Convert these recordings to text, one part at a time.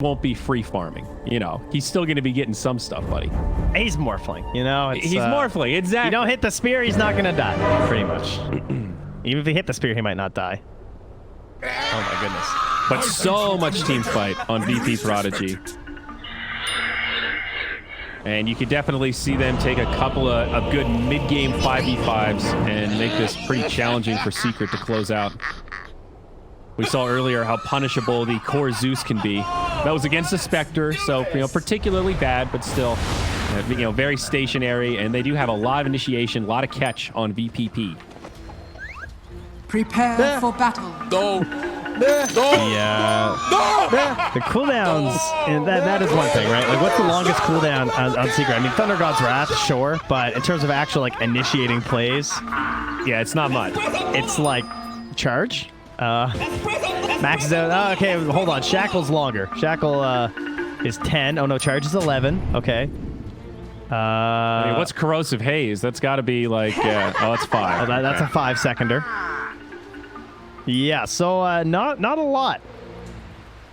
won't be free farming. You know, he's still going to be getting some stuff, buddy. He's morphling, you know? He's morphling, exactly. You don't hit the spear, he's not going to die, pretty much. Even if he hit the spear, he might not die. Oh my goodness. But so much team fight on VP Prodigy. And you could definitely see them take a couple of good mid-game 5v5s and make this pretty challenging for Secret to close out. We saw earlier how punishable the core Zeus can be. That was against the Spectre, so, you know, particularly bad, but still, you know, very stationary. And they do have a lot of initiation, a lot of catch on VP.P. Prepare for battle. No. Yeah. The cooldowns, and that is one thing, right? Like, what's the longest cooldown on Secret? I mean, Thunder God's Wrath, sure, but in terms of actual, like, initiating plays, yeah, it's not much. It's like charge. Max is out. Oh, okay, hold on. Shackle's longer. Shackle is 10. Oh no, charge is 11. Okay. I mean, what's Corrosive Haze? That's got to be like, oh, it's 5. Oh, that's a 5-seconder. Yeah, so not a lot.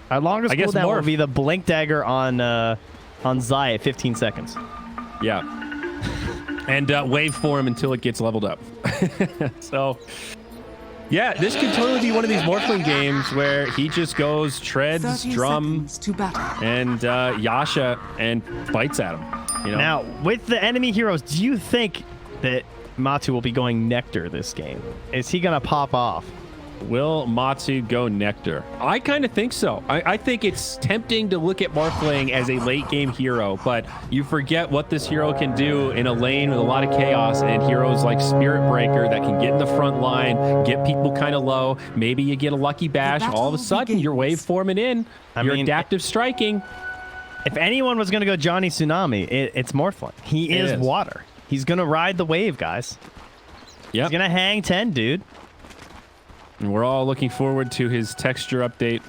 Our longest cooldown will be the Blink Dagger on Zai at 15 seconds. Yeah. And wave form until it gets leveled up. So, yeah, this could totally be one of these Morphling games where he just goes, treads, drum, and Yasha and fights at him. You know? Now, with the enemy heroes, do you think that Matu will be going Nectar this game? Is he going to pop off? Will Matu go Nectar? I kind of think so. I think it's tempting to look at Morphling as a late game hero, but you forget what this hero can do in a lane with a lot of chaos, and heroes like Spirit Breaker that can get in the front line, get people kind of low. Maybe you get a lucky bash. All of a sudden, you're wave forming in. You're adaptive striking. If anyone was going to go Johnny Tsunami, it's Morphling. He is water. He's going to ride the wave, guys. Yep. He's going to hang 10, dude. And we're all looking forward to his texture update.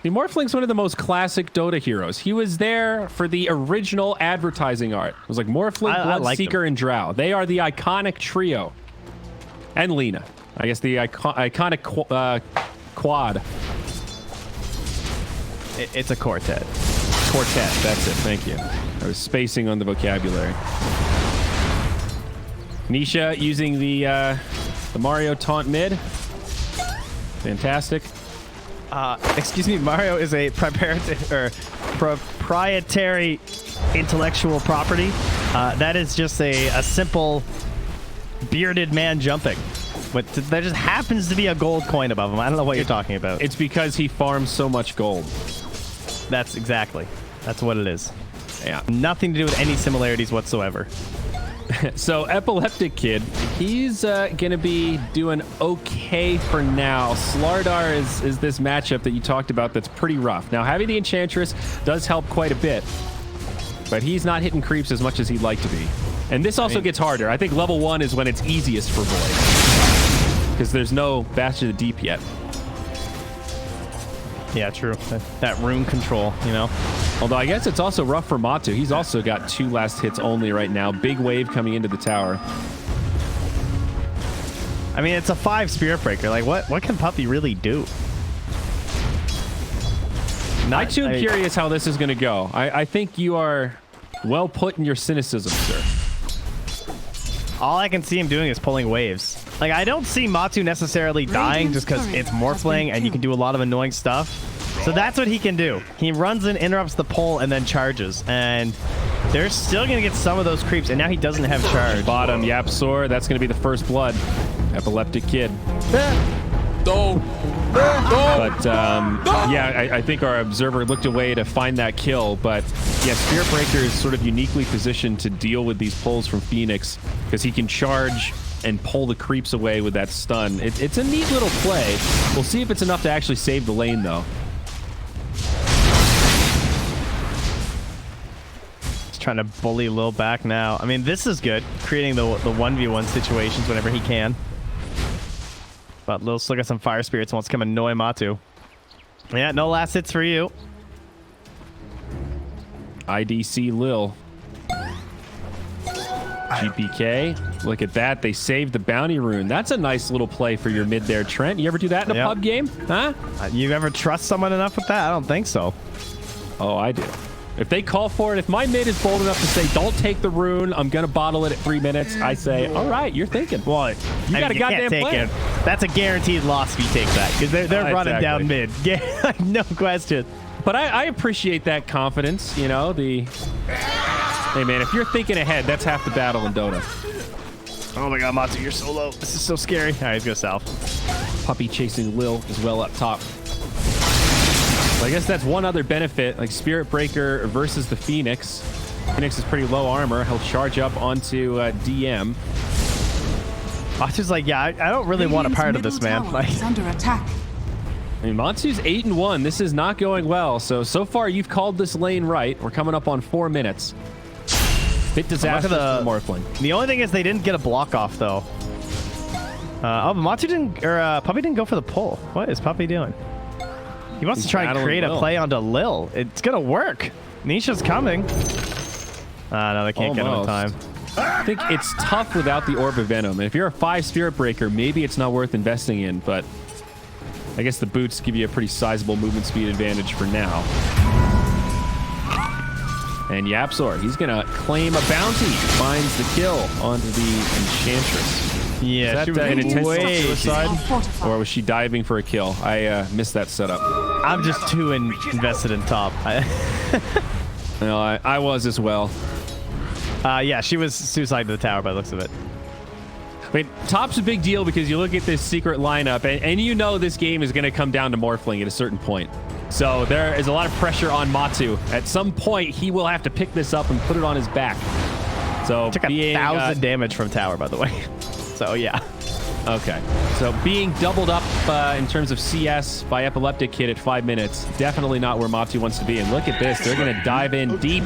The Morphling's one of the most classic Dota heroes. He was there for the original advertising art. It was like Morphling, Bloodseeker, and Drow. They are the iconic trio. And Lina. I guess the iconic quad. It's a quartet. Quartet, that's it. Thank you. I was spacing on the vocabulary. Nisha using the Mario taunt mid. Fantastic. Excuse me, Mario is a proprietary intellectual property. That is just a simple bearded man jumping. But there just happens to be a gold coin above him. I don't know what you're talking about. It's because he farms so much gold. That's what it is. Yeah. Nothing to do with any similarities whatsoever. So Epileptic Kid, he's gonna be doing okay for now. Slardar is this matchup that you talked about that's pretty rough. Now having the Enchantress does help quite a bit, but he's not hitting creeps as much as he'd like to be. And this also gets harder. I think level 1 is when it's easiest for Void, because there's no Bastion of the Deep yet. Yeah, true. That rune control, you know. Although I guess it's also rough for Matu. He's also got 2 last hits only right now. Big wave coming into the tower. I mean, it's a 5 Spirit Breaker. Like, what can Puppy really do? I too am curious how this is going to go. I think you are well put in your cynicism, sir. All I can see him doing is pulling waves. Like, I don't see Matu necessarily dying just because it's Morphling and you can do a lot of annoying stuff. So that's what he can do. He runs and interrupts the pull and then charges. And they're still going to get some of those creeps. And now he doesn't have charge. Bottom, Yapsor. That's going to be the first blood. Epileptic Kid. No. But, yeah, I think our observer looked away to find that kill. But, yeah, Spirit Breaker is sort of uniquely positioned to deal with these pulls from Phoenix because he can charge and pull the creeps away with that stun. It's a neat little play. We'll see if it's enough to actually save the lane, though. He's trying to bully Lil back now. I mean, this is good, creating the 1v1 situations whenever he can. But Lil's still got some Fire Spirits and wants to come annoy Matu. Yeah, no last hits for you. IDC Lil. GPK. Look at that. They saved the bounty rune. That's a nice little play for your mid there, Trent. You ever do that in a pub game? Huh? You ever trust someone enough with that? I don't think so. Oh, I do. If they call for it, if my mid is bold enough to say, don't take the rune, I'm going to bottle it at 3 minutes, I say, all right, you're thinking. Well, you got a goddamn plan. That's a guaranteed loss if you take that, because they're running down mid. No question. But I appreciate that confidence, you know, Hey, man, if you're thinking ahead, that's half the battle in Dota. Oh my god, Matsu, you're so low. This is so scary. All right, he's going south. Puppy chasing Lil as well up top. So I guess that's one other benefit, like Spirit Breaker versus the Phoenix. Phoenix is pretty low armor. He'll charge up onto DM. Matsu's like, yeah, I don't really want a part of this, man. Like, under attack. I mean, Matsu's 8-1. This is not going well. So far, you've called this lane right. We're coming up on 4 minutes. Bit disastrous for the Morphling. The only thing is they didn't get a block off, though. But Matsu didn't, or Puppy didn't go for the pull. What is Puppy doing? He wants to try and create a play onto Lil. It's going to work. Nisha's coming. No, they can't get him in time. I think it's tough without the Orb of Venom. And if you're a 5 Spirit Breaker, maybe it's not worth investing in, but I guess the boots give you a pretty sizable movement speed advantage for now. And Yapzor, he's going to claim a bounty. Finds the kill onto the Enchantress. Yeah, she was an intentional suicide, or was she diving for a kill? I missed that setup. I'm just too invested in top. No, I was as well. Yeah, she was suicide to the tower by the looks of it. I mean, top's a big deal because you look at this secret lineup, and you know this game is going to come down to Morphling at a certain point. So there is a lot of pressure on Matsu. At some point, he will have to pick this up and put it on his back. So took 1,000 damage from tower, by the way. So yeah. Okay. So being doubled up in terms of CS by Epileptic Kid at 5 minutes, definitely not where Matsu wants to be. And look at this. They're going to dive in deep,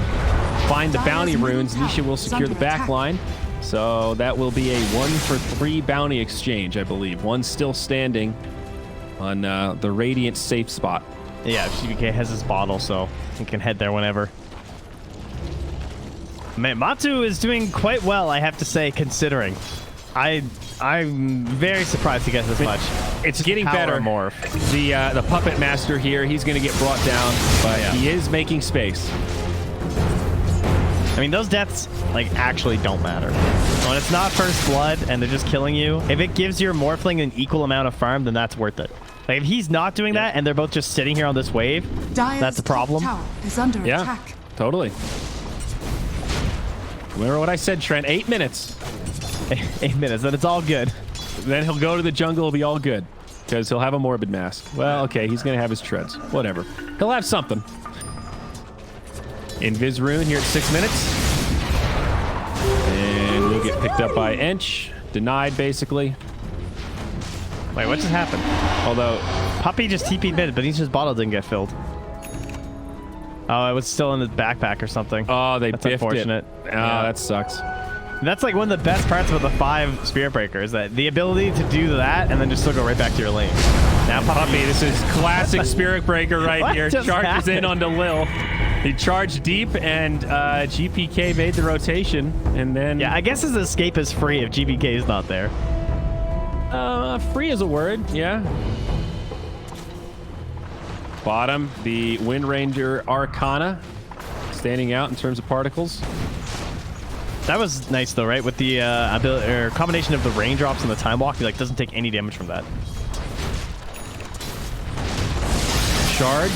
find the bounty runes. Nisha will secure the back line. So that will be a 1-for-3 bounty exchange, I believe. One still standing on the Radiant safe spot. Yeah, gpk has his bottle, so he can head there whenever. Man, Matsu is doing quite well, I have to say, considering. I'm very surprised he gets this much. It's getting better. Morph. The puppet master here, he's going to get brought down, but he is making space. I mean, those deaths, like, actually don't matter. When it's not first blood and they're just killing you, if it gives your Morphling an equal amount of farm, then that's worth it. Like, if he's not doing that and they're both just sitting here on this wave, that's a problem. Tower is under attack. Totally. Remember what I said, Trent? 8 minutes. 8 minutes, then it's all good. Then he'll go to the jungle, it'll be all good. Because he'll have a Morbid Mask. Well, okay, he's going to have his treads. Whatever. He'll have something. Invis Rune here at 6 minutes. And we'll get picked up by Ench. Denied, basically. Wait, what just happened? Although, Puppy just TP'd mid, but his bottle didn't get filled. Oh, it was still in the backpack or something. Oh, they That's biffed unfortunate. it. Oh, that sucks. That's like one of the best parts about the 5 Spirit Breakers, that the ability to do that and then just still go right back to your lane. Now, Puppy, this is classic Spirit Breaker right here. Charges in onto Lil. He charged deep, and gpk made the rotation, and then... Yeah, I guess his escape is free if gpk is not there. Free is a word, yeah. Bottom, the Wind Ranger Arcana, standing out in terms of particles. That was nice, though, right? With the ability, or combination of the raindrops and the time walk, he like doesn't take any damage from that. Charge.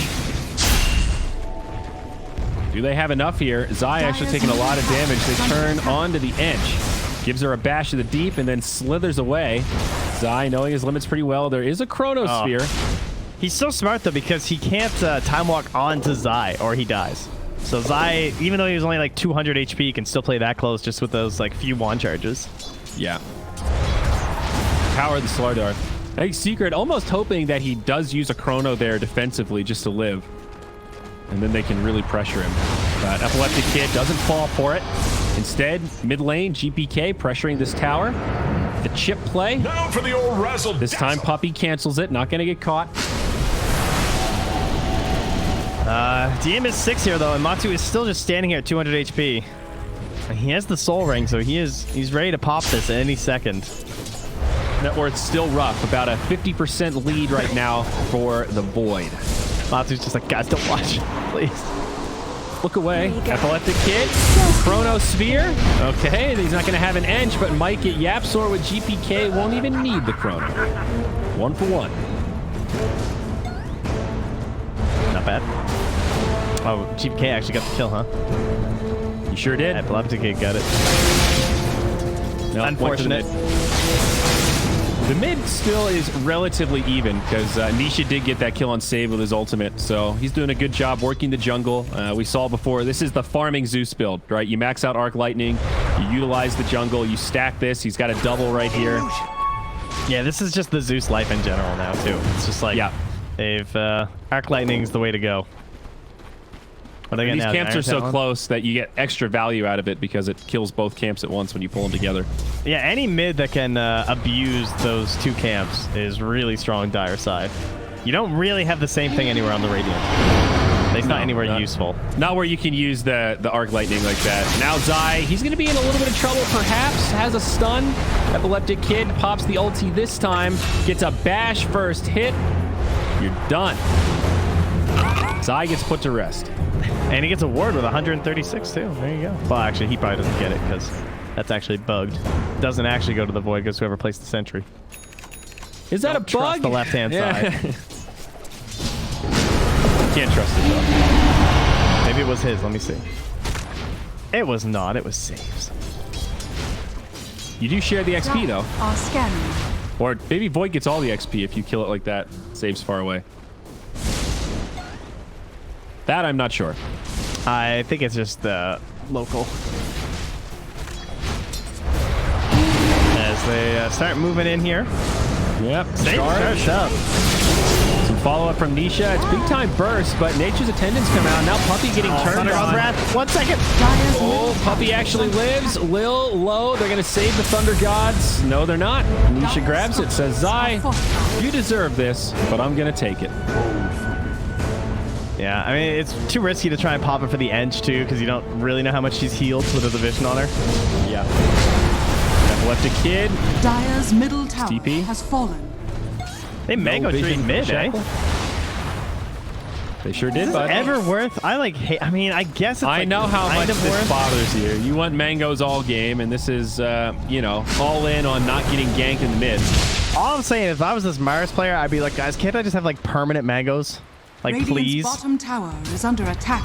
Do they have enough here? Zai actually taking a lot of damage. They turn onto the Ench. Gives her a bash to the deep and then slithers away. Zai knowing his limits pretty well. There is a Chronosphere. He's so smart, though, because he can't time walk onto Zai or he dies. So Zai, even though he was only like 200 HP, can still play that close just with those like few wand charges. Yeah. Power of the Slardar. I think Secret almost hoping that he does use a Chrono there defensively just to live. And then they can really pressure him. But Epileptic Kid doesn't fall for it. Instead, mid lane, gpk pressuring this tower. The chip play. Now for the old razzle this time Puppy cancels it. Not going to get caught. DM is 6 here, though, and Matsu is still just standing here at 200 HP. He has the soul ring, so he's ready to pop this at any second. Network's still rough. About a 50% lead right now for the Void. Matsu's just like, guys, don't watch, please. Look away. Epileptic Kid. Chrono Sphere. Okay, he's not going to have an Ench, but might get Yapsor with GPK. Won't even need the Chrono. 1 for 1. Not bad. Oh, GPK actually got the kill, huh? You sure did. Epileptic Kid got it. No, unfortunate. The mid still is relatively even because Nisha did get that kill on save with his ultimate, so he's doing a good job working the jungle. We saw before, this is the farming Zeus build, right? You max out Arc Lightning, you utilize the jungle, you stack this. He's got a double right here. Yeah, this is just the Zeus life in general now, too. It's just like, yeah, they've Arc Lightning's the way to go. These camps are so close that you get extra value out of it because it kills both camps at once when you pull them together. Yeah, any mid that can abuse those two camps is really strong Dire side. You don't really have the same thing anywhere on the Radiant. It's not anywhere useful. Not where you can use the Arc Lightning like that. Now Zai, he's going to be in a little bit of trouble perhaps. Has a stun. Epileptic Kid pops the ulti this time. Gets a bash first hit. You're done. Zai gets put to rest. And he gets a ward with 136 too. There you go. Well, actually, he probably doesn't get it because that's actually bugged. Doesn't actually go to the void, goes whoever placed the sentry. Is that a bug? Trust the left-hand side. Can't trust it though. Maybe it was his. Let me see. It was not. It was Saves. You do share the XP though. Are scanning. Or maybe Void gets all the XP if you kill it like that. Saves far away. That I'm not sure. I think it's just local. As they start moving in here. Yep. Charge up. Some follow-up from Nisha. It's big time burst, but Nature's Attendants come out. Now Puppy getting turned on. Wrath. 1 second. Oh, Puppy actually lives. Lil low. They're going to save the Thunder Gods. No, they're not. Nisha grabs it. Says, Zai, you deserve this, but I'm going to take it. Yeah, I mean, it's too risky to try and pop it for the Ench, too, because you don't really know how much she's healed with the vision on her. Yeah. Epileptic Kid. Dire's middle tower TP has fallen. They mango tree mid, eh? They sure did, bud. Ever worth? I like hate. I mean, I guess it's I like know how much this worth. bothers you. You want mangoes all game, and this is, you know, all in on not getting ganked in the mid. All I'm saying is, if I was this Mars player, I'd be like, guys, can't I just have like permanent mangoes? Like, Radiant's please. Bottom tower is under attack.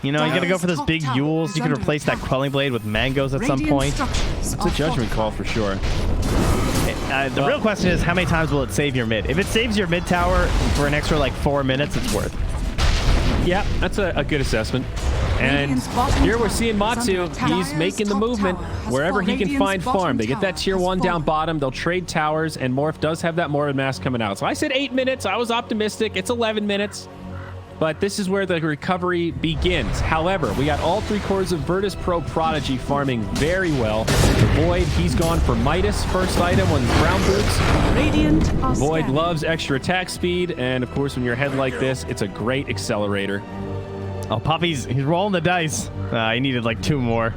You know, you gotta go for those Top big tower Yules. is You can under replace that attack. Quelling Blade with mangoes at some Radiant point. structures It's a judgment call for sure. The real question is, how many times will it save your mid? If it saves your mid tower for an extra like 4 minutes, it's worth. Yeah, that's a good assessment. And here we're seeing Matsu. He's making the movement wherever he can find farm. They get that tier 1 down bottom. They'll trade towers, and Morph does have that Morbid Mass coming out. So I said 8 minutes. I was optimistic. It's 11 minutes. But this is where the recovery begins. However, we got all 3 cores of Virtus Pro Prodigy farming very well. The Void, he's gone for Midas, first item on his brown boots. Radiant are Void scanning. loves extra attack speed, and of course, when you're ahead like this, it's a great accelerator. Oh, Poppy's he's rolling the dice. He needed like 2 more.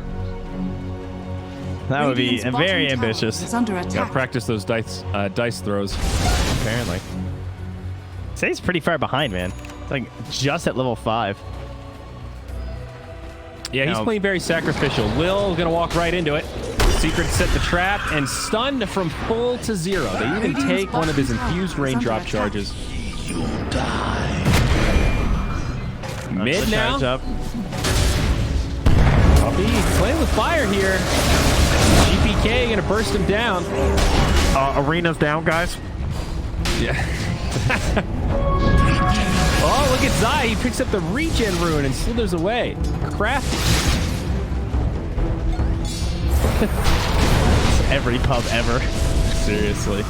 That would be Radiant's very bottom tower ambitious. is under Gotta attack. practice those dice throws. Apparently. Say he's pretty far behind, man. It's like just at level 5. Yeah, he's playing very sacrificial. Lil gonna walk right into it. Secret set the trap and stunned from full to 0. They even take one of his infused raindrop charges. Mid now. Up. Puppy playing with fire here. GPK gonna burst him down. Arena's down, guys. Yeah. Oh, look at Zai. He picks up the regen rune and slithers away. Crafty. Every pub ever. Seriously.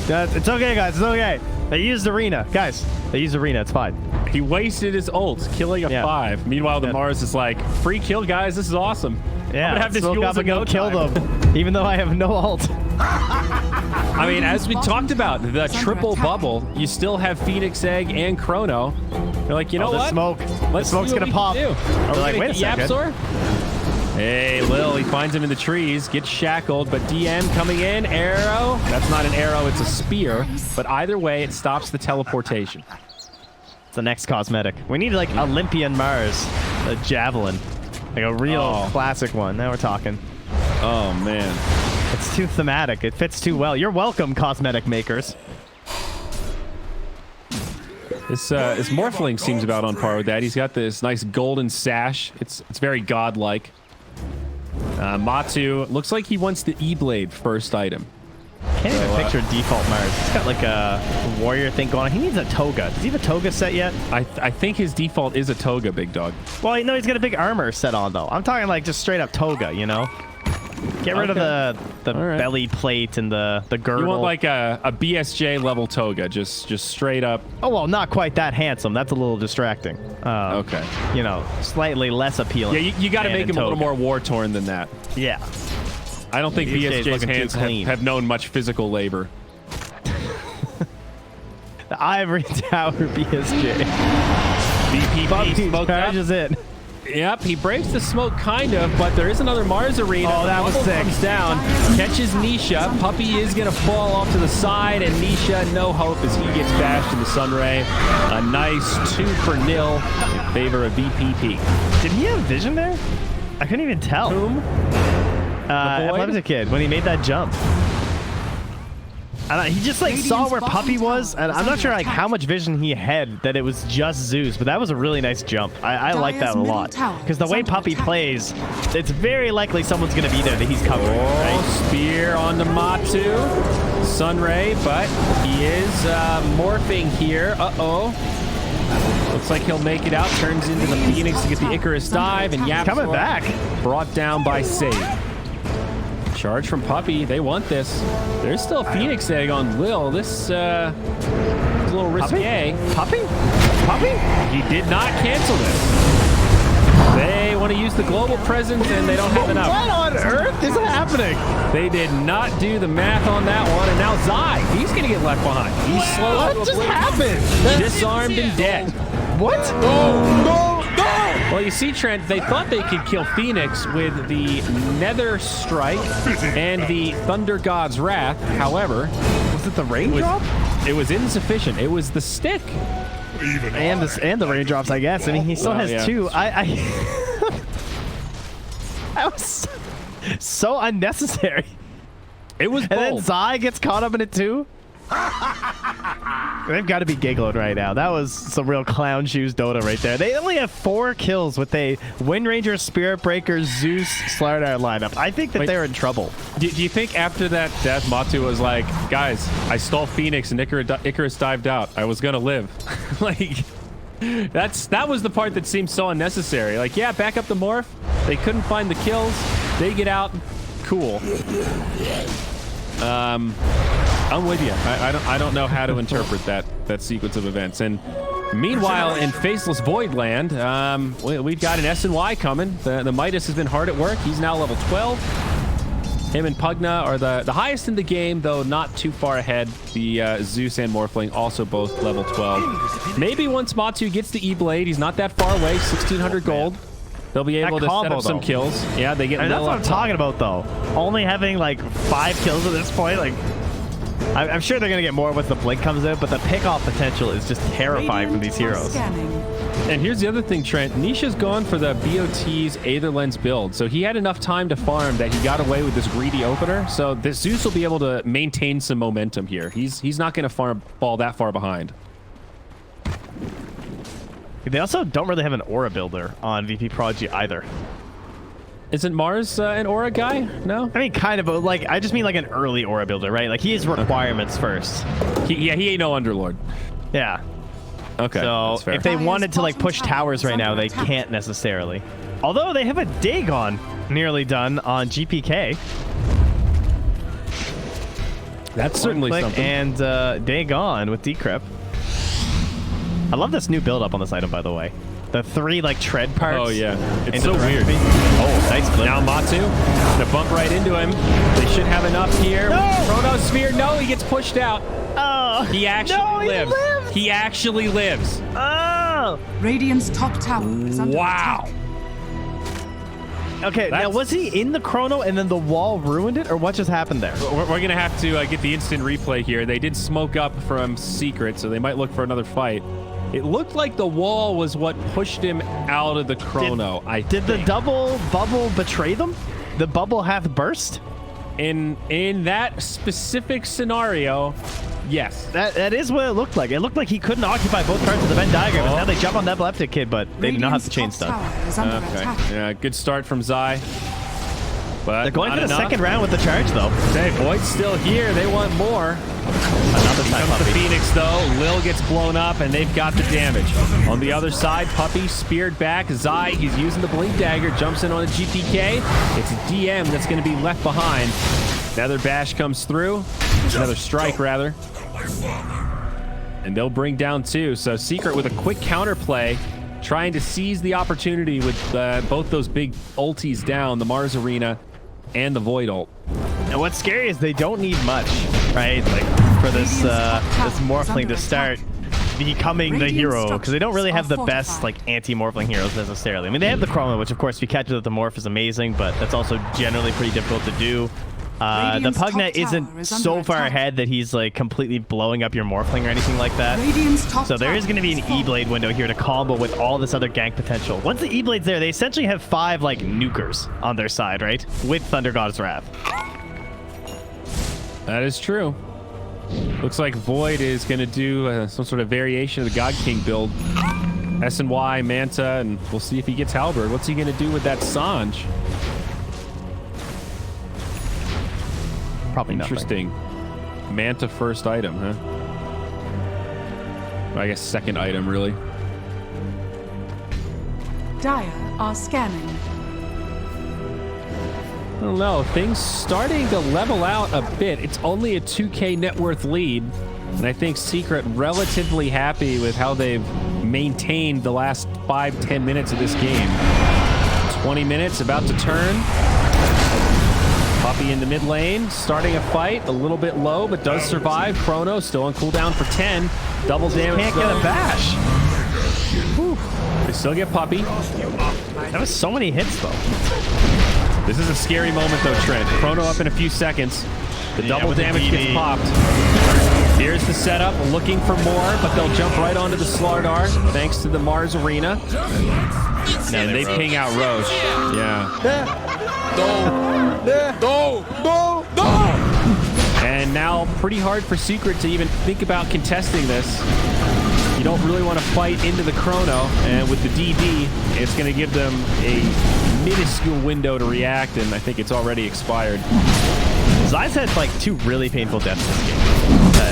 It's okay, guys. It's okay. They used Arena. Guys, they used Arena. It's fine. He wasted his ult, killing a 5. Meanwhile, the Mars is like, free kill, guys. This is awesome. Yeah, I'm gonna have this let's Yules go in no kill time. them, even though I have no ult. I mean, as we talked about, the triple bubble, you still have Phoenix Egg and Chrono. They're like, you know the what? smoke. The Let's smoke's see what gonna we pop. can do. Are we like, gonna wait a get second. Yapsor? Hey, Lil, he finds him in the trees, gets shackled, but DM coming in, arrow. That's not an arrow, it's a spear. But either way, it stops the teleportation. It's the next cosmetic. We need like Olympian Mars, a javelin. Like a real classic one. Now we're talking. Oh, man. It's too thematic. It fits too well. You're welcome, cosmetic makers. This Morphling seems about on par with that. He's got this nice golden sash. It's very godlike. Matu looks like he wants the E-Blade first item. Can't even picture default Mars. He's got like a warrior thing going on. He needs a toga. Does he have a toga set yet? I think his default is a toga, big dog. Well, no, he's got a big armor set on though. I'm talking like just straight up toga, you know? Get rid of the belly plate and the girdle. You want like a BSJ level toga, just straight up. Oh, well, not quite that handsome. That's a little distracting. Okay. You know, slightly less appealing. Yeah, you got to make him a little more war-torn than that. Yeah. I don't think BSJ's hands have known much physical labor. The Ivory Tower BSJ. VP.P charges it. Yep, he breaks the smoke kind of, but there is another Mars arena. Oh, that was sick. Comes down, catches Nisha. Puppy is going to fall off to the side, and Nisha, no hope as he gets bashed in the Sunray. A nice 2-0 in favor of VP.P. Did he have vision there? I couldn't even tell. Whom? Epileptic Kid, when he made that jump. And he just like saw where Puppy was, and I'm not sure like how much vision he had that it was just Zeus, but that was a really nice jump. I like that a lot because the way Puppy plays, it's very likely someone's gonna be there that he's covering. Right? Spear on the Matu, Sunray, but he is morphing here. Looks like he'll make it out. Turns into the Phoenix to get the Icarus dive, and Yap coming back, brought down by Save. Charge from Puppy. They want this. There's still a Phoenix egg on Lil. This is a little risque. Puppy? He did not cancel this. They want to use the global presence, and they don't have enough. What on earth is happening? They did not do the math on that one, and now Zai, he's going to get left behind. He's slow. What just happened? Disarmed and dead. What? No! Well, you see, Trent, they thought they could kill Phoenix with the Nether Strike and the Thunder God's Wrath. However, was it the raindrop? It was insufficient. It was the stick. And the raindrops, I guess. I mean, he still has two. That was so unnecessary. It was bold. And then Zai gets caught up in it too. They've got to be giggling right now. That was some real clown shoes Dota right there. They only have 4 kills with a Wind Ranger, Spirit Breaker, Zeus, Slardar lineup. I think that they're in trouble. Do you think after that death, Matu was like, guys, I stole Phoenix and Icarus dived out. I was going to live. Like, that was the part that seemed so unnecessary. Like, yeah, back up the morph. They couldn't find the kills. They get out. Cool. I'm with you. I don't know how to interpret that sequence of events. And meanwhile, in Faceless Void Land, we've got an S&Y coming. The Midas has been hard at work. He's now level 12. Him and Pugna are the highest in the game, though not too far ahead. The Zeus and Morphling also both level 12. Maybe once Matu gets the E-Blade, he's not that far away, 1,600 gold. They'll be able to set up some kills. Yeah, they get. And that's what I'm talking about, though. Only having like 5 kills at this point, like I'm sure they're gonna get more once the blink comes out, but the pick-off potential is just terrifying from these heroes. And here's the other thing, Trent. Nisha's gone for the BOT's Aether Lens build, so he had enough time to farm that he got away with this greedy opener. So this Zeus will be able to maintain some momentum here. He's not going to fall that far behind. They also don't really have an aura builder on VP Prodigy either. Isn't Mars an aura guy? No? I mean, kind of, but like, I just mean like an early aura builder, right? Like, he has requirements first. He ain't no Underlord. Yeah. Okay. So if they wanted to like push towers right now, they can't necessarily. Although they have a Dagon nearly done on GPK. That's certainly something. And Dagon with Decrypt. I love this new build-up on this item, by the way. The 3 like tread parts. Oh yeah, it's so weird. Oh, nice flip. Now Matu gonna bump right into him. They should have enough here. No! Chronosphere. No, he gets pushed out. Oh, he actually lives. He actually lives. Oh, Radiant's top tower is under attack. Okay, now was he in the chrono and then the wall ruined it, or what just happened there? We're going to have to get the instant replay here. They did smoke up from Secret, so they might look for another fight. It looked like the wall was what pushed him out of the chrono. Did the double bubble betray them? The bubble hath burst? In that specific scenario, yes. That is what it looked like. It looked like he couldn't occupy both parts of the Venn diagram. And now they jump on that epileptic kid, but they do not have the chain stun. Okay. Yeah, good start from Zai. But they're going for the second round with the charge, though. Hey, Void's still here. They want more. Another time, comes the Phoenix, though. Lil gets blown up, and they've got the damage. On the other side, Puppy speared back. Zai, he's using the Blink Dagger, jumps in on a GPK. It's a DM that's going to be left behind. Another bash comes through. Another strike, rather. And they'll bring down two. So Secret with a quick counterplay, trying to seize the opportunity with both those big ultis down, the Mars Arena and the Void ult. And what's scary is they don't need much, right? Like for this this Morphling to start becoming the hero, because they don't really have the best like anti-Morphling heroes necessarily. I mean, they have the Chroma, which of course if you catch it with the Morph is amazing, but that's also generally pretty difficult to do. The Pugna isn't so far ahead that he's like completely blowing up your Morphling or anything like that. So there is going to be an E-Blade window here to combo with all this other gank potential. Once the E-Blade's there, they essentially have 5 like nukers on their side, right? With Thunder God's Wrath. That is true. Looks like Void is going to do some sort of variation of the God King build. S&Y, Manta, and we'll see if he gets Halberd. What's he going to do with that Sanj? Probably interesting. Nothing. Manta first item, huh? I guess second item, really. Dire are scanning. I don't know. Things starting to level out a bit. It's only a 2K net worth lead. And I think Secret relatively happy with how they've maintained the last 5-10 minutes of this game. 20 minutes about to turn. Puppy in the mid lane, starting a fight, a little bit low, but does survive. Chrono still on cooldown for 10. Double damage. Can't get a bash. Whew. They still get Puppy. That was so many hits, though. This is a scary moment, though, Trent. Chrono up in a few seconds. The double damage gets popped. Here's the setup, looking for more, but they'll jump right onto the Slardar, thanks to the Mars Arena. And they ping out Roche. Yeah. No! And now pretty hard for Secret to even think about contesting this. You don't really want to fight into the chrono, and with the DD, it's going to give them a minuscule window to react, and I think it's already expired. Zai's had like 2 really painful deaths this game.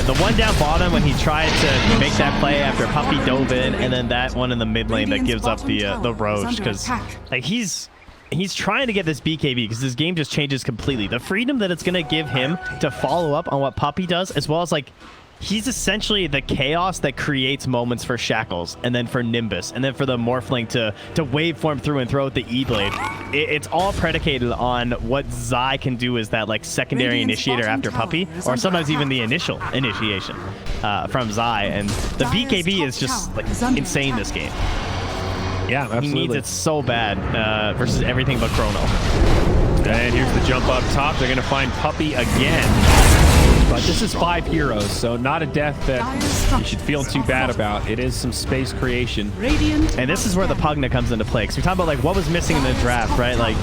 The one down bottom when he tried to make that play after Puppy dove in, and then that one in the mid lane that gives up the Roche, because like he's trying to get this BKB because this game just changes completely. The freedom that it's going to give him to follow up on what Puppy does, as well as like he's essentially the chaos that creates moments for Shackles, and then for Nimbus, and then for the Morphling to waveform through and throw with the E-Blade. It's all predicated on what Zai can do as that like secondary initiator after Puppy, or sometimes even the initial initiation from Zai. And the BKB is just like insane this game. Yeah, absolutely. He needs it so bad versus everything but Chrono. And here's the jump up top. They're going to find Puppy again. But this is 5 heroes, so not a death that you should feel too bad about. It is some space creation. And this is where the Pugna comes into play. Because we talk about like what was missing in the draft, right? Like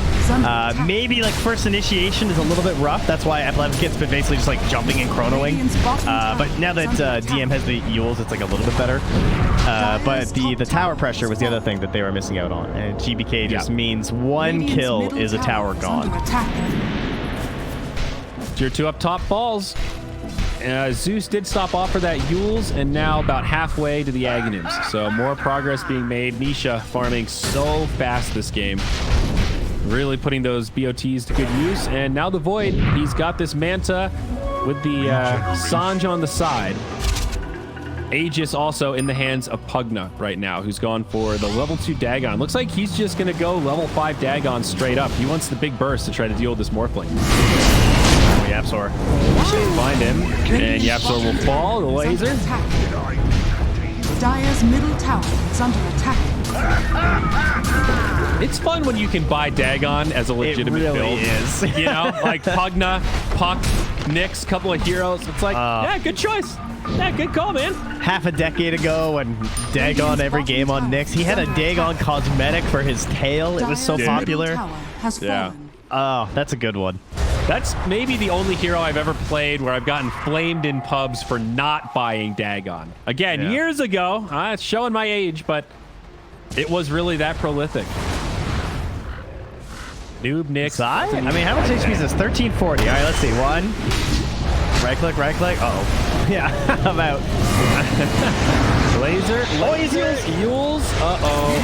maybe like first initiation is a little bit rough. That's why Epileptic Kid's been basically just like jumping and chronoing. But now that DM has the Yules, it's like a little bit better. But the tower pressure was the other thing that they were missing out on. And GPK just means 1 kill is a tower gone. Tier 2 up top falls. Zeus did stop off for that Yules, and now about halfway to the Aghanims. So more progress being made. Nisha farming so fast this game. Really putting those BOTs to good use. And now the Void, he's got this Manta with the Sanj on the side. Aegis also in the hands of Pugna right now, who's gone for the level 2 Dagon. Looks like he's just going to go level 5 Dagon straight up. He wants the big burst to try to deal with this Morphling. Yapsor should find him, and Yapsor will fall. The laser. Dire's middle tower is under attack. It's fun when you can buy Dagon as a legitimate really build. is. You know, like Pugna, Puck, Nyx, couple of heroes. It's like, yeah, good choice. Yeah, good call, man. Half a decade ago when Dagon every game on Nyx, he had a Dagon cosmetic for his tail. It was so popular. Yeah. Oh, that's a good one. That's maybe the only hero I've ever played where I've gotten flamed in pubs for not buying Dagon. Again, years ago. It's showing my age, but it was really that prolific. Noob Nyx. I mean, how much HP is this? 1340. All right, let's see. One. Right click, right click. Uh-oh. Yeah, I'm out. Laser. Yules. Uh-oh.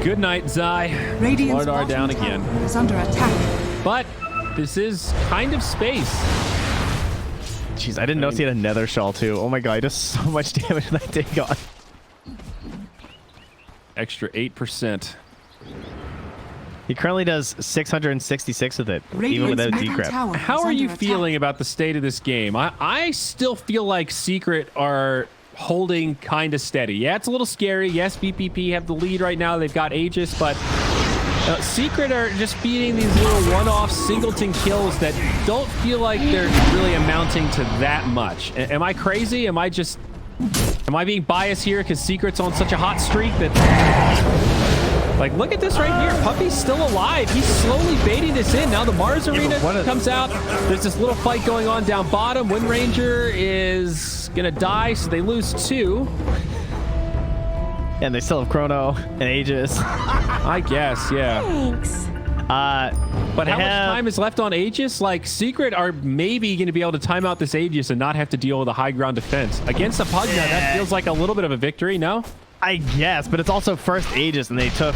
Good night, Zai. Radiant's Slardar down bottom again. tower is under attack. But this is kind of space. Jeez, I didn't know he had a nether shell too. Oh my god, he does so much damage with that Dagon. Extra 8%. He currently does 666 with it, even without a decrypt. How are you feeling about the state of this game? I still feel like Secret are holding kind of steady. Yeah, it's a little scary. Yes, VP.P have the lead right now. They've got Aegis, but Secret are just beating these little one-off singleton kills that don't feel like they're really amounting to that much. Am I crazy? Am I being biased here because Secret's on such a hot streak that... Like, look at this right here. Puppy's still alive. He's slowly baiting this in. Now the Mars Arena comes out. There's this little fight going on down bottom. Wind Ranger is going to die, so they lose 2. And they still have Chrono and Aegis. I guess, yeah. Thanks. But how much time is left on Aegis? Like, Secret are maybe going to be able to time out this Aegis and not have to deal with a high ground defense. Against a Pugna, that feels like a little bit of a victory, no? I guess, but it's also first Aegis, and they took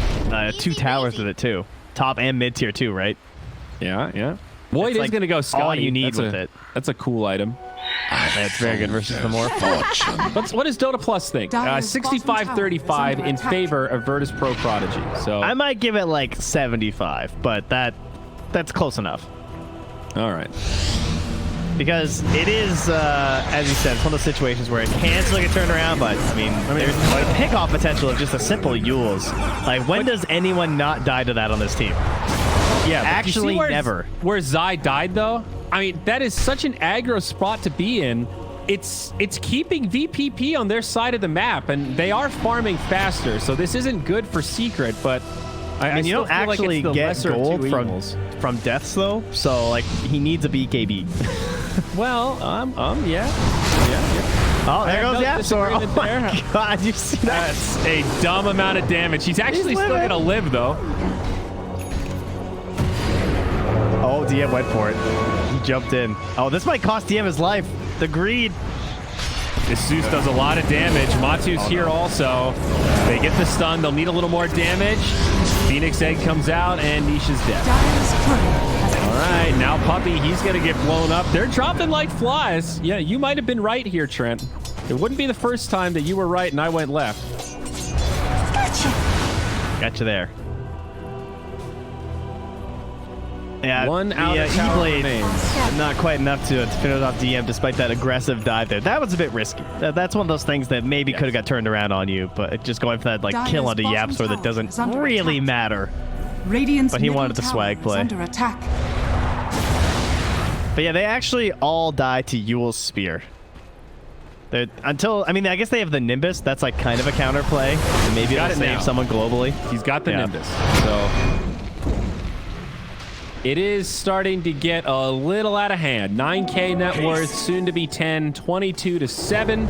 2 towers with it, too. Top and mid tier, too, right? Yeah, yeah. Void is going to go Scotty. All you need with it. That's a cool item. That's very good versus the Morph. What does Dota Plus think? 65-35 in favor of Virtus Pro Prodigy. So I might give it like 75, but that's close enough. All right. Because it is, as you said, it's one of those situations where it can still get turned around, but I mean there's a pick-off potential of just a simple Yules. Like, when does anyone not die to that on this team? Yeah, actually, never. Where Zai died, though, I mean, that is such an aggro spot to be in. It's keeping VP.P on their side of the map, and they are farming faster, so this isn't good for Secret, but I mean, you don't actually get gold from deaths, though, so, like, he needs a BKB. Well, yeah. Oh, there goes the Absol. Oh my god, you see that? That's a dumb amount of damage. He's actually still going to live, though. Oh, DM went for it. He jumped in. Oh, this might cost DM his life. The greed. This Zeus does a lot of damage. Matu's here also. They get the stun. They'll need a little more damage. Phoenix Egg comes out, and Nisha's dead. All right, now Puppy, he's going to get blown up. They're dropping like flies. Yeah, you might have been right here, Trent. It wouldn't be the first time that you were right and I went left. Gotcha there. Yeah, one outer tower remains. Not quite enough to finish off DM despite that aggressive dive there. That was a bit risky. That's one of those things that maybe could have got turned around on you, but just going for that like kill onto Yapsor that doesn't really matter. But he wanted the swag play. Under attack. But yeah, they actually all die to Yule's spear. I guess they have the Nimbus. That's like kind of a counterplay. And maybe it'll save someone globally. He's got the Nimbus. So it is starting to get a little out of hand. 9K net worth, soon to be 10, 22-7.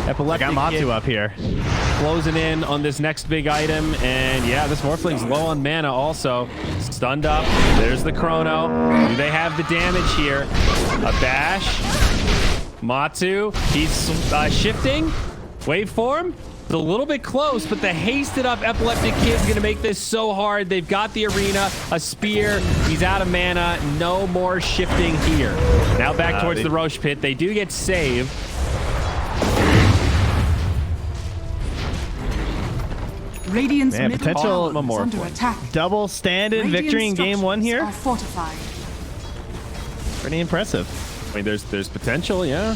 Epileptic I got Matu up here. Closing in on this next big item. And yeah, this Morphling's low on mana also. Stunned up. There's the Chrono. Do they have the damage here? A bash. Matu, he's shifting. Waveform. It's a little bit close, but the hasted up Epileptic Kid's going to make this so hard. They've got the arena, a spear. He's out of mana. No more shifting here. Now back towards the Roche Pit. They do get saved. Radiant's potential under attack. Double stand-in victory in game 1 here. Are fortified. Pretty impressive. I mean, there's potential, yeah.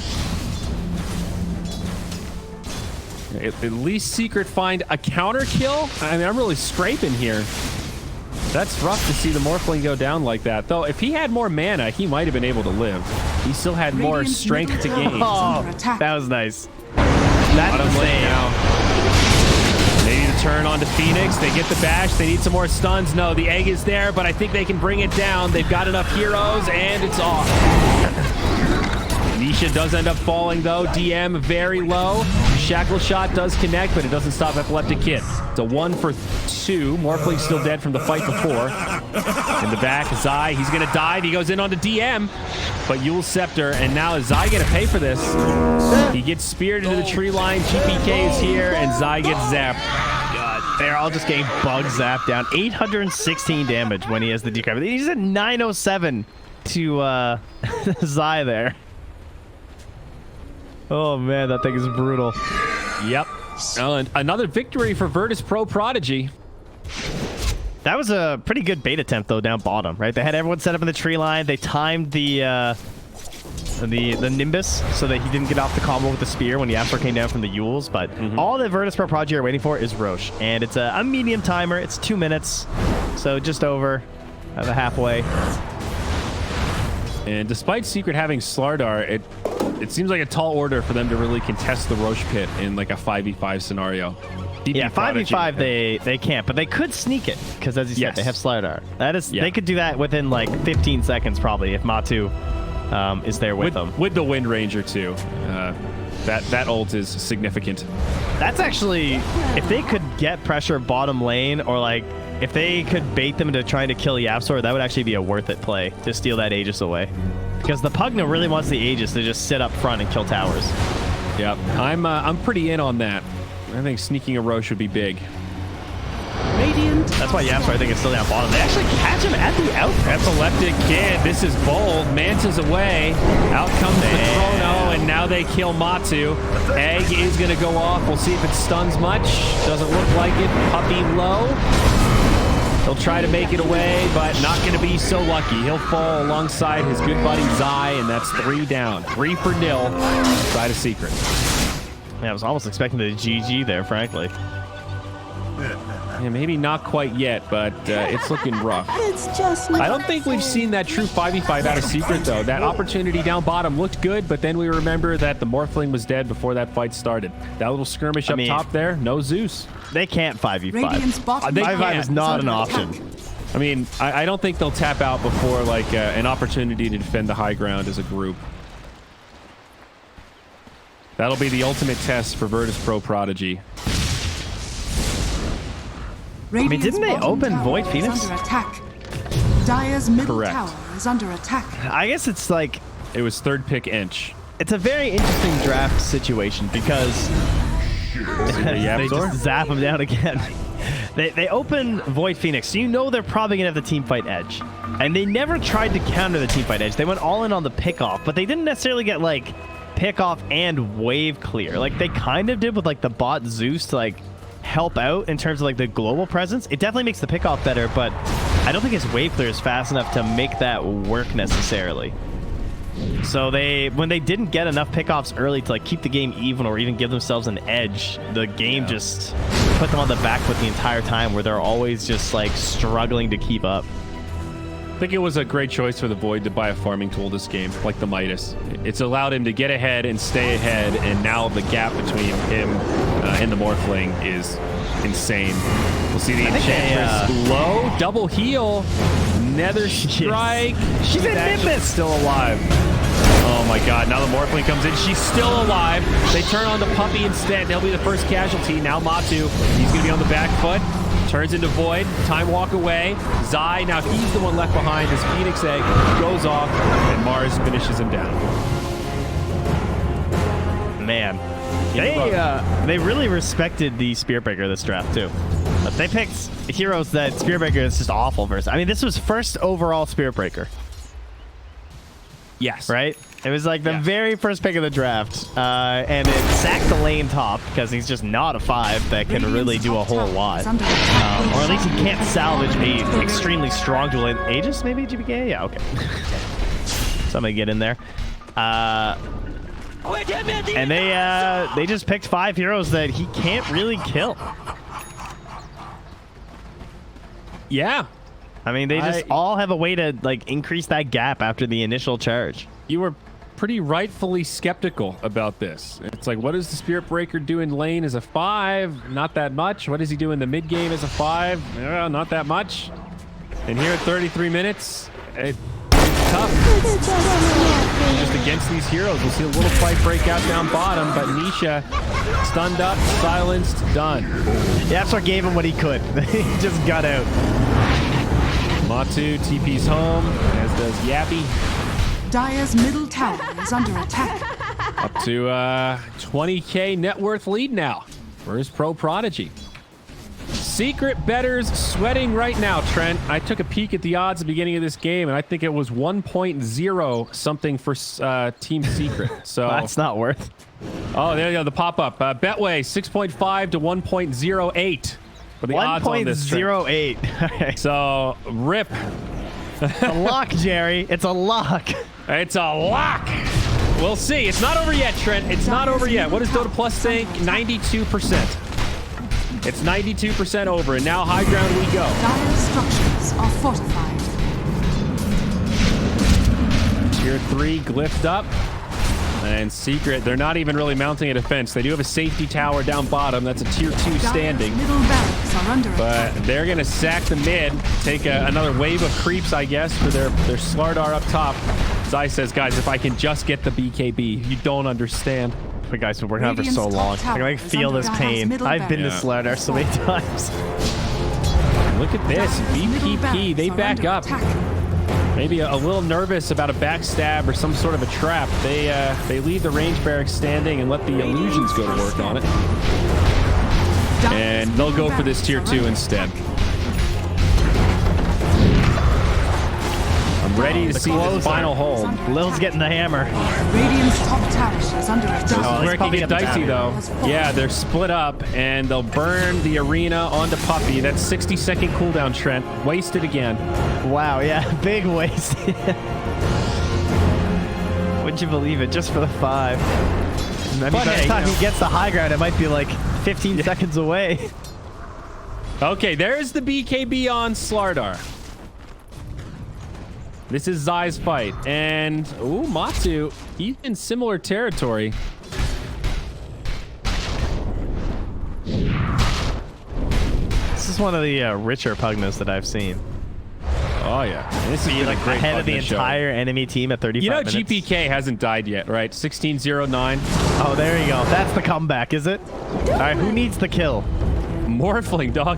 At least Secret find a counter kill. I mean, I'm really scraping here. That's rough to see the Morphling go down like that. Though, if he had more mana, he might have been able to live. He still had more Radiant's strength to middle gain. tower is Oh, under attack. that was nice. That's Bottom lane insane. now. They need to turn onto Phoenix. They get the bash. They need some more stuns. No, the egg is there, but I think they can bring it down. They've got enough heroes, and it's off. Nisha does end up falling, though. DM very low. Shackle shot does connect, but it doesn't stop Epileptic Kid. It's a 1 for 2. Morphling still dead from the fight before. In the back, Zai, he's going to dive. He goes in onto DM, but Yule Scepter, and now is Zai going to pay for this? He gets speared into the tree line. GPK is here, and Zai gets zapped. God, they're all just getting bug zapped down. 816 damage when he has the decrep. He's at 907 to Zai there. Oh man, that thing is brutal. Yep. And another victory for Virtus Pro Prodigy. That was a pretty good bait attempt though down bottom, right? They had everyone set up in the tree line. They timed the Nimbus so that he didn't get off the combo with the spear when the Yasuo came down from the Yules. But all that Virtus Pro Prodigy are waiting for is Roche, and it's a medium timer. It's 2 minutes, so just over the halfway. And despite Secret having Slardar, it seems like a tall order for them to really contest the Roche pit in like a 5v5 scenario. Yeah, 5v5 they can't, but they could sneak it because, as you said, they have Slardar. That is, they could do that within like 15 seconds probably if Matu is there with them. With the Wind Ranger too. That ult is significant. That's actually, if they could get pressure bottom lane, or like if they could bait them into trying to kill Yapsor, that would actually be a worth it play to steal that Aegis away. Because the Pugna really wants the Aegis to just sit up front and kill towers. Yep, I'm pretty in on that. I think sneaking a Roche would be big. Radiant. That's why Yapsor, I think, is still down bottom. They actually catch him at the outpost. Epileptic Kid, this is bold. Manta's away. Out comes the Chrono, and now they kill Matu. Egg is going to go off. We'll see if it stuns much. Doesn't look like it. Puppy low. He'll try to make it away, but not going to be so lucky. He'll fall alongside his good buddy Zai, and that's 3 down. 3 for nil. Side of Secret. Yeah, I was almost expecting the GG there, frankly. Yeah, maybe not quite yet, but it's looking rough. It's just I don't think we've seen that true 5v5 out of Secret, though. That opportunity down bottom looked good, but then we remember that the Morphling was dead before that fight started. That little skirmish up top there, no Zeus. They can't 5v5. Radiant's bottom 5v5 is not an option. I mean, I don't think they'll tap out before like an opportunity to defend the high ground as a group. That'll be the ultimate test for Virtus Pro Prodigy. I mean, didn't they open Void Phoenix? Under attack. Dire's middle Correct. tower is under attack. I guess it's like, It was third pick Inch. it's a very interesting draft situation because they just zap him down again. They open Void Phoenix, so you know they're probably going to have the team fight edge. And they never tried to counter the team fight edge. They went all in on the pick off, but they didn't necessarily get like pick off and wave clear. Like they kind of did with like the bot Zeus to like help out in terms of like the global presence. It definitely makes the pick off better, but I don't think his wave clear is fast enough to make that work necessarily. So when they didn't get enough pickoffs early to like keep the game even or even give themselves an edge, the game just put them on the back foot the entire time, where they're always just like struggling to keep up. I think it was a great choice for the Void to buy a farming tool this game, like the Midas. It's allowed him to get ahead and stay ahead, and now the gap between him and the Morphling is insane. We'll see the Enchantress low, double heal, Nether Strike. She's in Nimbus. Still alive. Oh my god, now the Morphling comes in. She's still alive. They turn on the Puppy instead. They'll be the first casualty. Now Matu, he's going to be on the back foot. Turns into Void. Time walk away. Zai, now he's the one left behind. His Phoenix Egg goes off, and Mars finishes him down. Man, they really respected the Spearbreaker this draft too. But they picked heroes that Spearbreaker is just awful versus. I mean, this was first overall Spearbreaker. Yes. Right? It was like the very first pick of the draft, and it sacked the lane top because he's just not a 5 that can really do a whole lot. Or at least he can't salvage a extremely strong dual Aegis, maybe, GPK? Yeah, okay. Somebody get in there. And they just picked 5 heroes that he can't really kill. Yeah. I mean, they just all have a way to like increase that gap after the initial charge. You were pretty rightfully skeptical about this. It's like, what does the Spirit Breaker do in lane as a 5? Not that much. What does he do in the mid game as a 5? Not that much. And here at 33 minutes, it's tough. Just against these heroes, we'll see a little fight break out down bottom, but Nisha stunned up, silenced, done. Yeah, that's what gave him what he could. He just got out. Matu TP's home, as does Yappy. Dire's middle tower is under attack. Up to 20k net worth lead now for his pro prodigy. Secret bettors sweating right now, Trent. I took a peek at the odds at the beginning of this game, and I think it was 1.0 something for Team Secret. So that's not worth. Oh, there you go, the pop-up. Betway 6.5 to 1.08 for the odds on this. 1.08. So rip. It's a lock, Jerry. It's a lock. It's a lock. We'll see. It's not over yet, Trent. It's not over yet. What does Dota Plus say? 92%. It's 92% over, and now high ground we go. Dire's structures are fortified. Tier 3 glyphed up. And Secret, they're not even really mounting a defense. They do have a safety tower down bottom. That's a tier 2 standing. Dire's middle barracks are under But attack. they're going to sack the mid, take another wave of creeps, I guess, for their Slardar up top. Zai says, guys, if I can just get the BKB, you don't understand. But guys, we've been working on it for so long. I can feel this pain. I've been to Slardar so many times. Look at this. VP.P, they back up. Attack. Maybe a little nervous about a backstab or some sort of a trap. They leave the range barracks standing and let the illusions go to work on it. And they'll go for this tier 2 instead. I'm ready to see the final hold. Lil's getting the hammer. Radiant's top tower is under attack. This is where it can probably get up dicey, though. Yeah, they're split up, and they'll burn the arena onto Puppy. That's 60-second cooldown, Trent. Wasted again. Wow, yeah, big waste. Wouldn't you believe it? Just for the 5. And then by the time he gets the high ground, it might be like 15 seconds away. Okay, there's the BKB on Slardar. This is Zai's fight, and Matu, he's in similar territory. This is one of the richer Pugnas that I've seen. Oh yeah, this is Like great ahead of the show. entire enemy team at 35 minutes. You know gpk hasn't died yet, right? 1609. Oh, there you go. That's the comeback, is it? All right, who needs the kill? Morphling, dog.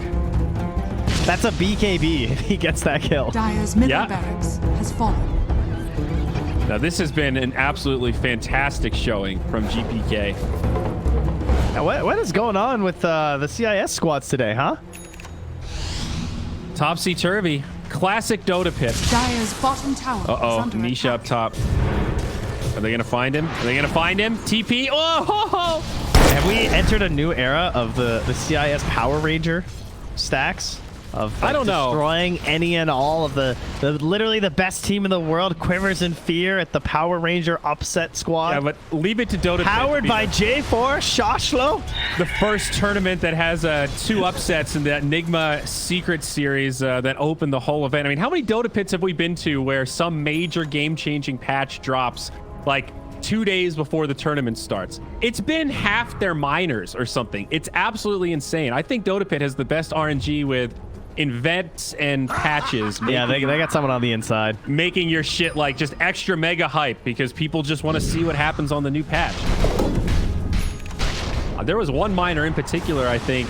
That's a BKB if he gets that kill. Dire's middle barracks has fallen. Now this has been an absolutely fantastic showing from gpk. Now, what is going on with the CIS squads today, huh? Topsy-turvy. Classic Dota pit. Dire's bottom tower is under Nisha up attack. top. Are they going to find him? Are they going to find him? TP. Oh! Ho, ho. Have we entered a new era of the CIS Power Ranger stacks? Of I don't know. Destroying any and all of the literally the best team in the world quivers in fear at the Power Ranger upset squad. Yeah, but leave it to Dota. Powered Pit by J4 Shoshlo. the first tournament that has 2 upsets in the Enigma Secret Series that opened the whole event. I mean, how many Dota pits have we been to where some major game-changing patch drops like 2 days before the tournament starts? It's been half their minors or something. It's absolutely insane. I think Dota Pit has the best RNG with invents and patches. Yeah, they got someone on the inside. Making your shit like just extra mega hype because people just want to see what happens on the new patch. There was one miner in particular, I think,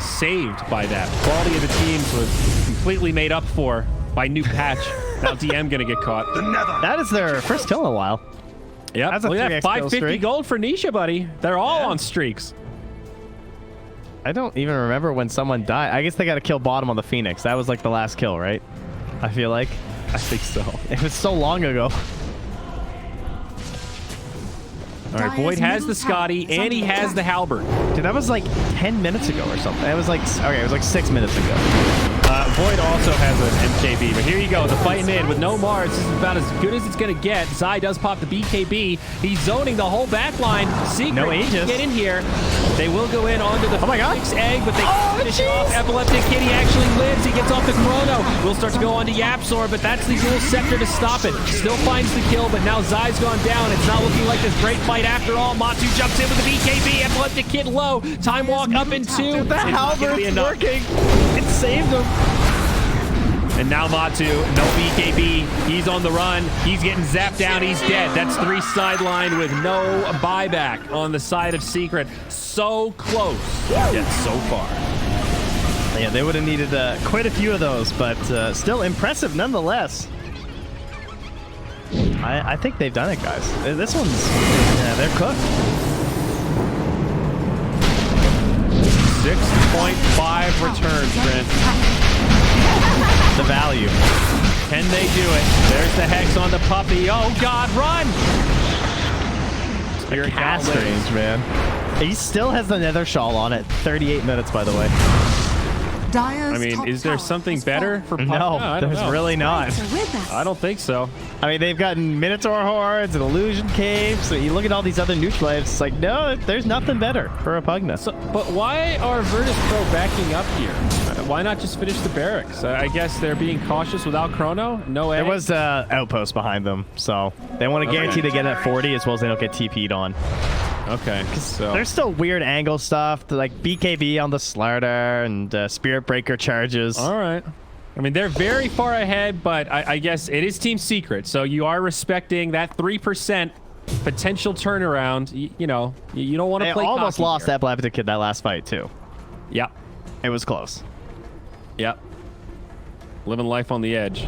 saved by that. Quality of the teams was completely made up for by new patch. Now DM gonna get caught. That is their first kill in a while. Yeah, That's a look at 3x that. kill 550 streak. gold for Nisha, buddy. They're all on streaks. I don't even remember when someone died. I guess they got to kill bottom on the Phoenix. That was like the last kill, right? I feel like. I think so. It was so long ago. All right, Boyd has the Scotty, and he has the Halberd. Dude, that was like 10 minutes ago or something. It was like, okay, it was like 6 minutes ago. Void also has an MKB, but here you go. The fight mid with no Mars. This is about as good as it's going to get. Zai does pop the BKB. He's zoning the whole back line. Secret No Aegis. get in here. They will go in onto the my God. Phoenix egg, but they finish off. Epileptic Kitty actually lives. He gets off the chrono. We'll start to go on to Yapsor, but that's the dual scepter to stop it. Still finds the kill, but now Zai's gone down. It's not looking like this great fight after all. Matu jumps in with the BKB. Epileptic Kid low. Time walk up in 2. The halbert's working. It saved him. And now Matu, no BKB. He's on the run. He's getting zapped down. He's dead. That's 3 sideline with no buyback on the side of Secret. So close, yet so far. Yeah, they would have needed quite a few of those, but still impressive nonetheless. I think they've done it, guys. This one's, yeah, they're cooked. 6.5 returns, Brent. The value. Can they do it? There's the Hex on the puppy. Oh, God, run! The cast range, man. He still has the Nether Shawl on it. 38 minutes, by the way. Dire's I mean, top is there tower something has better for fallen. Pugna? No, I don't there's know. really not. Fights are with us. I don't think so. I mean, they've gotten Minotaur Hordes and Illusion Caves. So you look at all these other neutral waves, it's like, no, there's nothing better for a Pugna. So, but why are Virtus Pro backing up here? Why not just finish the barracks? I guess they're being cautious without Chrono. No There egg. was outpost behind them, so they want to guarantee they get at 40 as well as they don't get TP'd on. Okay, so There's still weird angle stuff, like BKB on the Slardar and Spirit Breaker charges. all right. I mean, they're very far ahead, but I guess it is Team Secret, so you are respecting that 3% potential turnaround. You know, you don't want to They play almost cocky lost here. that Epileptic Kid that last fight, too. Yep. It was close. Yep. Living life on the edge.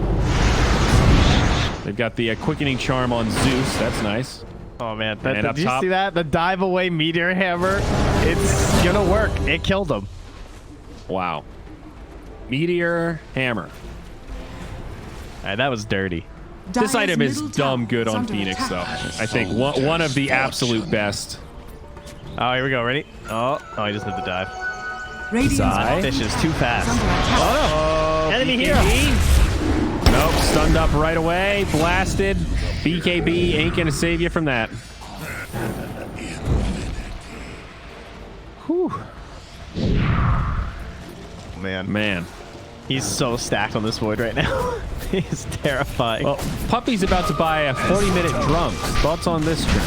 They've got the quickening charm on Zeus. That's nice. Oh, man. And up Did you top- see that? The dive away Meteor Hammer. It's going to work. It killed him. Wow. Meteor Hammer. All right, that was dirty. This Dire's item is middle dumb tower good is on under Phoenix, attack. though. I think one of the absolute best. Oh, here we go. Ready? Oh, he just did the dive. Radiant's Zai. Fish is too fast. under attack. Oh, Enemy BKB. Nope, stunned up right away. Blasted. BKB ain't gonna save you from that. Whew. Man. He's so stacked on this void right now. He's terrifying. Well, Puppy's about to buy a 40-minute drum. Thoughts on this trip?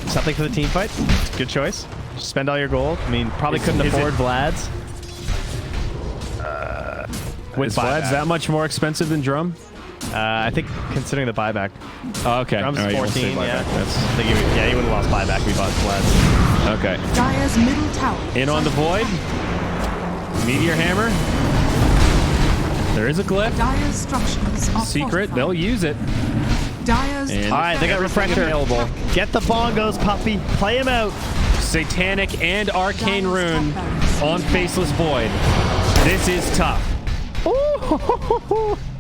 Something for the team fight. Good choice. Just spend all your gold. I mean, probably Is- couldn't is afford it- Vlad's. With Is Vlad's buyback. that much more expensive than drum? I think considering the buyback. Oh, okay. Drum's All right, you won't say 14, buyback. yeah. That's I think he would have lost buyback if we bought Vlad's. okay. Dire's middle tower In is on the under void. Meteor Hammer. There is a glyph. Dire's structures are Secret. fortified. They'll use it. Dire's And- All right, they got refresher available. Get the bongos, puppy. Play him out. Satanic and Arcane Rune on Faceless Void. This is tough.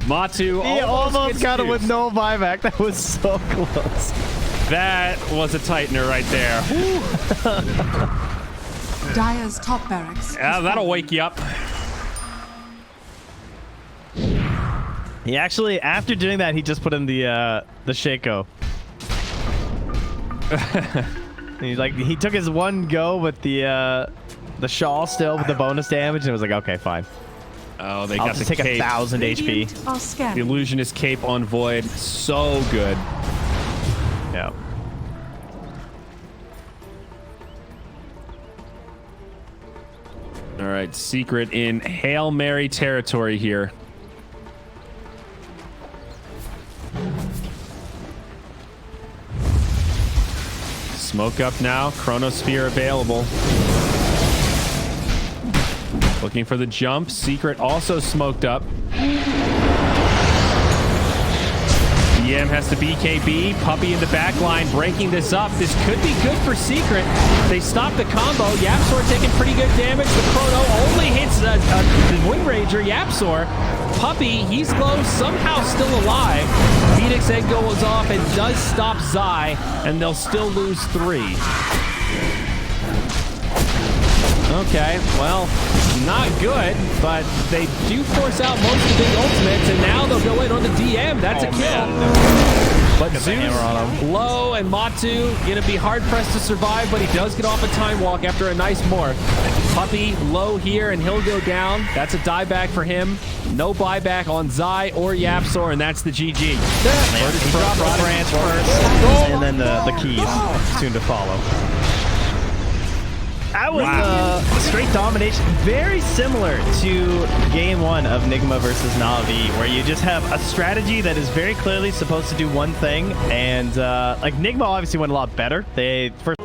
Matu He almost gets got it nuked. with no buyback. That was so close. That was a tightener right there. Dire's top barracks. Yeah, that'll wake you up. He actually, after doing that, he just put in the Shaco. He took his one go with the shawl still with the bonus damage, and it was like, okay, fine. Oh, they I'll got just the take cape. 1,000 HP. Radiant are The scanning. Illusionist cape on Void. So good. Yeah. All right, Secret in Hail Mary territory here. Smoke up now. Chronosphere available. Looking for the jump. Secret also smoked up. EM has the BKB. Puppy in the back line breaking this up. This could be good for Secret. They stop the combo. Yapsor taking pretty good damage. The Chrono only hits the Wind Ranger. Yapsor. Puppy, he's low, somehow still alive. Phoenix Egg goes off and does stop Zai, and they'll still lose 3. Okay, well, not good, but they do force out most of the big ultimates, and now they'll go in on the DM. That's a kill. But Zeus, low, and Matu going to be hard-pressed to survive, but he does get off a time walk after a nice morph. Puppy low here, and he'll go down. That's a dieback for him. No buyback on Zai or Yapsor, and that's the GG. He dropped the branch first, and then the keys soon to follow. That was straight domination. Very similar to game 1 of Nigma versus Na'Vi, where you just have a strategy that is very clearly supposed to do one thing. And like Nigma obviously went a lot better. They first